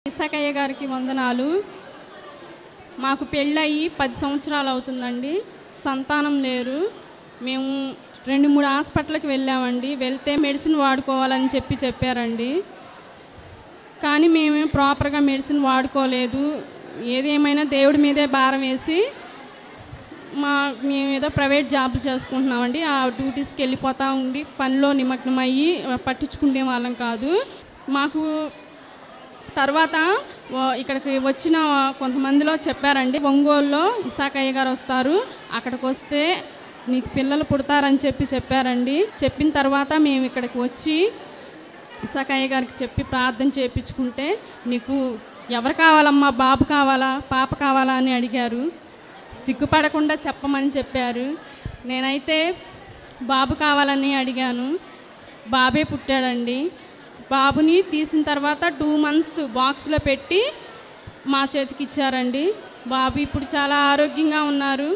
ఇసాకయ్య గారికి వందనాలు. మాకు పెళ్ళయి 10 సంవత్సరాలు అవుతుందండి. సంతానం లేరు. మేము 2-3 హాస్పిటల్కి వెళ్ళామండి. వెళ్తే మెడిసిన్ వాడుకోవాలని చెప్పారండి. కానీ మేము ప్రాపర్గా మెడిసిన్ వాడుకోలేదు. ఏదేమైనా దేవుడి మీదే భారం వేసి మేము ఏదో ప్రైవేట్ జాబులు చేసుకుంటున్నామండి. ఆ డ్యూటీస్కి వెళ్ళిపోతూ ఉండి పనిలో నిమగ్నమయ్యి పట్టించుకునే వాళ్ళం కాదు. మాకు తర్వాత ఇక్కడికి వచ్చిన కొంతమందిలో చెప్పారండి, ఒంగోలులో ఇసాకయ్య గారు వస్తారు, అక్కడికి వస్తే మీకు పిల్లలు పుడతారని చెప్పారండి. చెప్పిన తర్వాత మేము ఇక్కడికి వచ్చి ఇసాకయ్య గారికి చెప్పి ప్రార్థన చేయించుకుంటే, నీకు ఎవరు కావాలమ్మా, బాబు కావాలా పాప కావాలా అని అడిగారు. సిగ్గుపడకుండా చెప్పమని చెప్పారు. నేనైతే బాబు కావాలని అడిగాను. బాబే పుట్టాడండి. బాబుని తీసిన తర్వాత 2 months బాక్స్లో పెట్టి మా చేతికి ఇచ్చారండి. బాబు ఇప్పుడు చాలా ఆరోగ్యంగా ఉన్నారు.